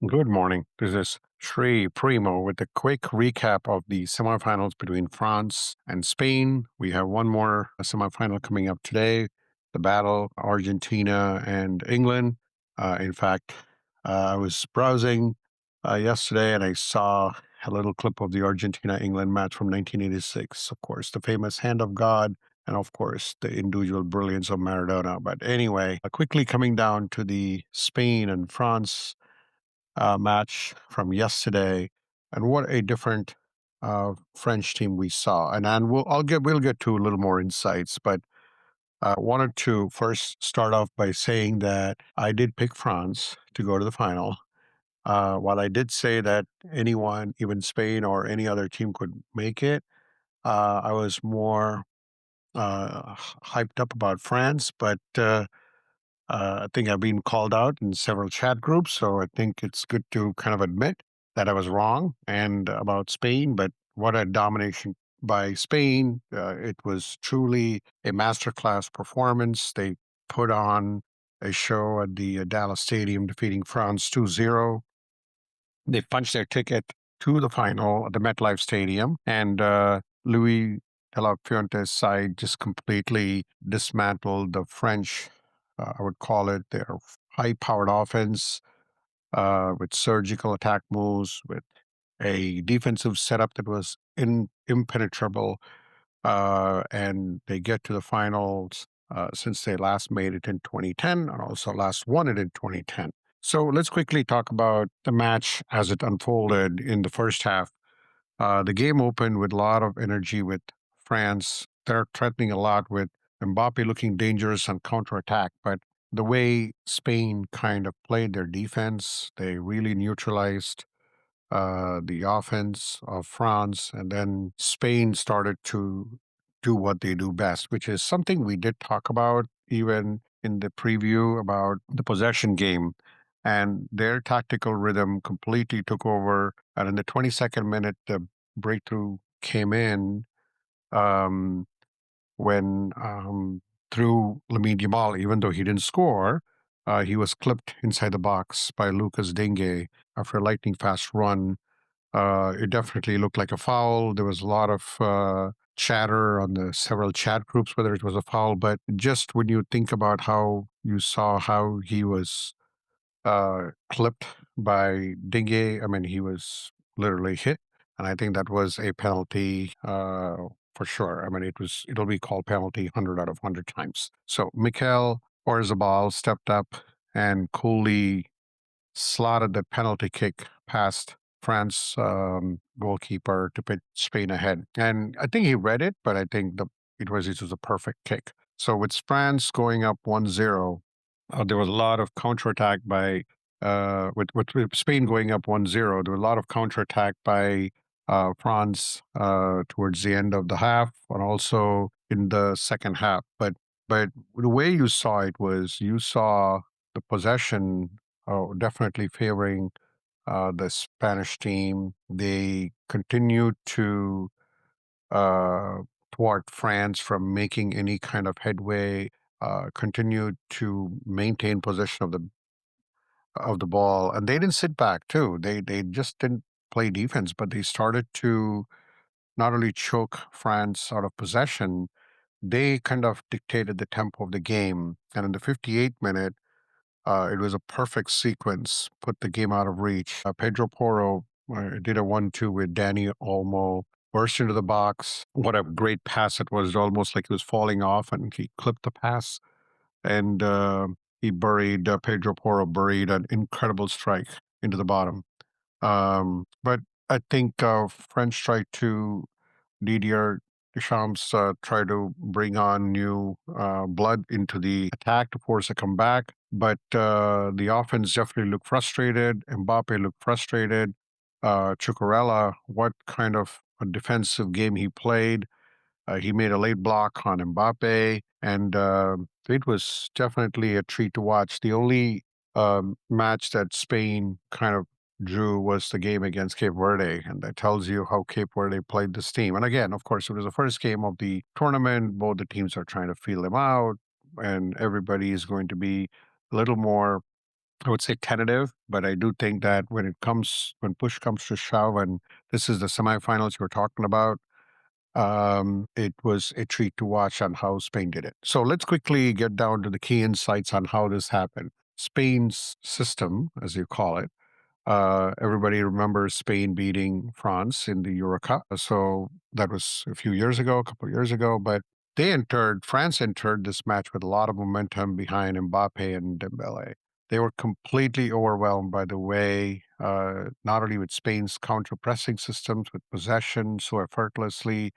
Good morning. This is Sri Primo with a quick recap of the semifinals between France and Spain. We have one more semifinal coming up today, the battle Argentina and England. In fact, I was browsing yesterday and I saw a little clip of the Argentina England match from 1986. Of course, the famous hand of God. And of course, the individual brilliance of Maradona. But anyway, quickly coming down to the Spain and France match from yesterday, and what a different French team we saw. And we'll get to a little more insights, but I wanted to first start off by saying that I did pick France to go to the final. While I did say that anyone, even Spain or any other team, could make it, I was more hyped up about France, but I think I've been called out in several chat groups, so I think it's good to kind of admit that I was wrong and about Spain. But what a domination by Spain! It was truly a masterclass performance. They put on a show at the Dallas Stadium, defeating France 2-0. They punched their ticket to the final at the MetLife Stadium, and Louis de la Fuente's side just completely dismantled the French. I would call it their high-powered offense with surgical attack moves, with a defensive setup that was impenetrable, and they get to the finals since they last made it in 2010 and also last won it in 2010. So let's quickly talk about the match as it unfolded in the first half. The game opened with a lot of energy with France. They're threatening a lot with Mbappe looking dangerous on counterattack, but the way Spain kind of played their defense, they really neutralized the offense of France, and then Spain started to do what they do best, which is something we did talk about even in the preview about the possession game. And their tactical rhythm completely took over. And in the 22nd minute, the breakthrough came in um, when through Lamine Yamal, even though he didn't score, he was clipped inside the box by Lucas Dengue after a lightning fast run. It definitely looked like a foul. There was a lot of chatter on the several chat groups whether it was a foul, but just when you think about how you saw how he was clipped by Dingue, I mean, he was literally hit, and I think that was a penalty for sure. I mean, it'll be called penalty 100 out of 100 times. So Mikel Oyarzabal stepped up and coolly slotted the penalty kick past France goalkeeper to put Spain ahead. And I think he read it, but I think it was a perfect kick. So with France going up 1-0, there was a lot of counterattack by with Spain going up 1-0. There was a lot of counterattack by France towards the end of the half and also in the second half. But the way you saw it was you saw the possession definitely favoring the Spanish team. They continued to uh, thwart France from making any kind of headway. Continued to maintain possession of the ball, and they didn't sit back too. They just didn't play defense, but they started to not only choke France out of possession, they kind of dictated the tempo of the game. And in the 58th minute, it was a perfect sequence, put the game out of reach. Pedro Porro did a 1-2 with Danny Olmo, burst into the box. What a great pass it was, almost like he was falling off, and he clipped the pass. And Pedro Porro buried an incredible strike into the bottom. But I think French tried to Didier Deschamps tried to bring on new blood into the attack to force a comeback, but the offense definitely looked frustrated. Mbappe looked frustrated. Cucurella, what kind of a defensive game he played. He made a late block on Mbappe, and it was definitely a treat to watch. The only match that Spain kind of drew was the game against Cape Verde, and that tells you how Cape Verde played this team. And again, of course, it was the first game of the tournament. Both the teams are trying to feel them out, and everybody is going to be a little more I would say tentative, but I do think that when push comes to shove, and this is the semifinals we're talking about, it was a treat to watch on how Spain did it. So let's quickly get down to the key insights on how this happened. Spain's system, as you call it, everybody remembers Spain beating France in the Euro Cup. So that was a few years ago, a couple of years ago. But France entered this match with a lot of momentum behind Mbappe and Dembele. They were completely overwhelmed by the way, not only with Spain's counter pressing systems, with possession so effortlessly,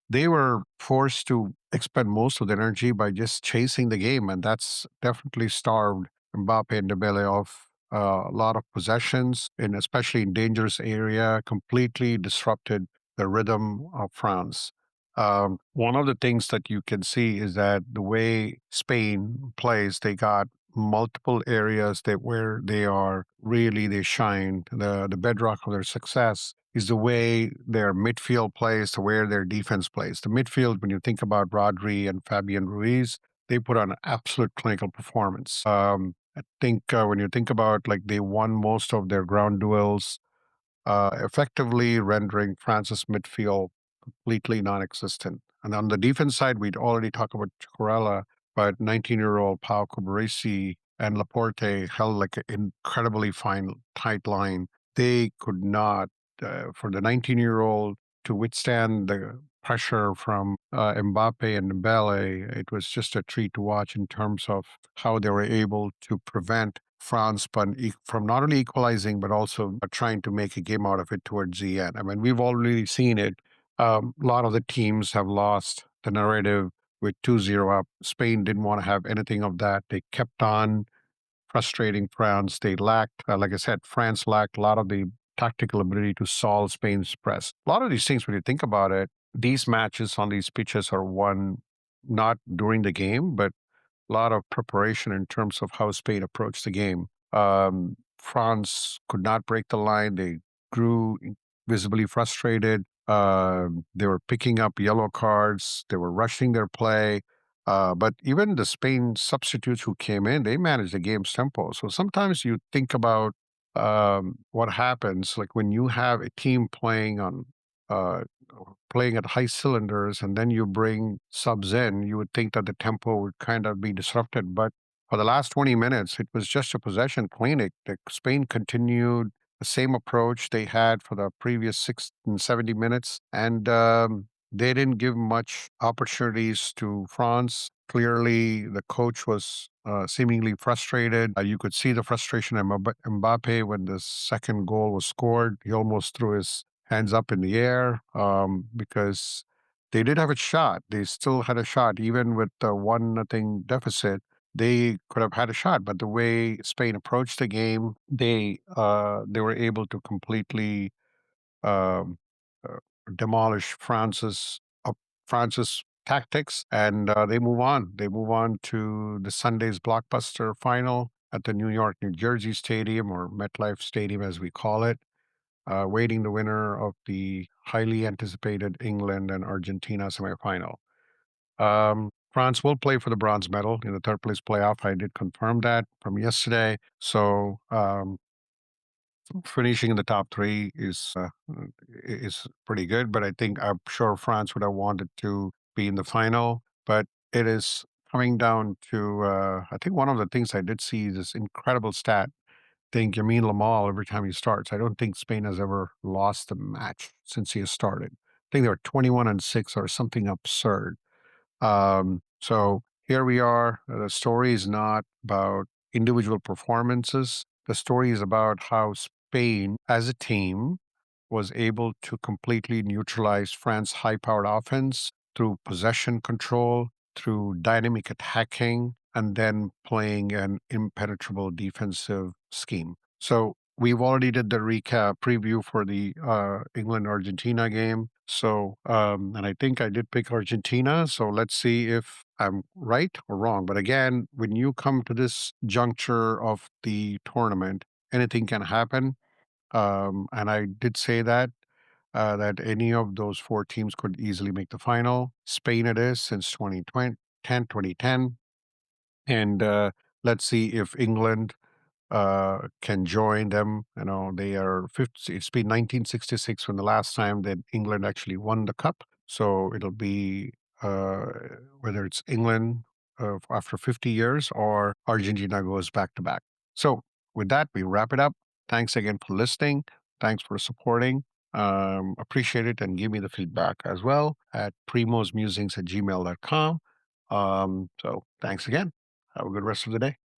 they were forced to expend most of the energy by just chasing the game, and that's definitely starved Mbappe and Dembele of a lot of possessions, and especially in dangerous area, completely disrupted the rhythm of France. One of the things that you can see is that the way Spain plays, they got multiple areas that where they are really they shine. The bedrock of their success is the way their midfield plays, the way their defense plays. The midfield, when you think about Rodri and Fabian Ruiz, they put on an absolute clinical performance. I think when you think about like they won most of their ground duels, effectively rendering France's midfield completely non-existent. And on the defense side, we'd already talked about Chukwueze, but 19-year-old Pau Kubarisi and Laporte held like an incredibly fine, tight line. They could not, for the 19-year-old to withstand the pressure from Mbappe and Dembele, it was just a treat to watch in terms of how they were able to prevent France from not only equalizing but also trying to make a game out of it towards the end. I mean, we've already seen it. A lot of the teams have lost the narrative with 2-0 up. Spain didn't want to have anything of that. They kept on frustrating France. They lacked, like I said, France lacked a lot of the tactical ability to solve Spain's press. A lot of these things, when you think about it, these matches on these pitches are won not during the game, but a lot of preparation in terms of how Spain approached the game. France could not break the line. They grew visibly frustrated. They were picking up yellow cards. They were rushing their play. But even the Spain substitutes who came in, they managed the game's tempo. So sometimes you think about what happens, like when you have a team uh, playing at high cylinders and then you bring subs in, you would think that the tempo would kind of be disrupted. But for the last 20 minutes, it was just a possession clinic. Like Spain continued the same approach they had for the previous 70 minutes. And they didn't give much opportunities to France. Clearly, the coach was seemingly frustrated. You could see the frustration in Mbappe when the second goal was scored. He almost threw his hands up in the air because they did have a shot. They still had a shot, even with the 1-0 deficit. They could have had a shot, but the way Spain approached the game, they were able to completely um, uh, demolish France's tactics, and they move on. They move on to the Sunday's blockbuster final at the New York, New Jersey Stadium, or MetLife Stadium, as we call it, waiting the winner of the highly anticipated England and Argentina semifinal. France will play for the bronze medal in the third place playoff. I did confirm that from yesterday. So finishing in the top three is pretty good. But I'm sure France would have wanted to be in the final. But it is coming down to I think one of the things I did see is this incredible stat. Think Yamin Lamal every time he starts. I don't think Spain has ever lost a match since he has started. I think they were 21-6 or something absurd. So here we are. The story is not about individual performances. The story is about how Spain, as a team, was able to completely neutralize France's high-powered offense through possession control, through dynamic attacking, and then playing an impenetrable defensive scheme. So we've already did the recap preview for the England Argentina game. So and I think I did pick Argentina. So let's see if I'm right or wrong. But again, when you come to this juncture of the tournament, anything can happen. And I did say that any of those four teams could easily make the final. Spain it is since 2010. And let's see if England can join them. You know, they are 50, it's been 1966 when the last time that England actually won the cup. So it'll be uh, whether it's England after 50 years or Argentina goes back to back. So with that, we wrap it up. Thanks again for listening. Thanks for supporting. Appreciate it and give me the feedback as well at primosmusings@gmail.com. So thanks again. Have a good rest of the day.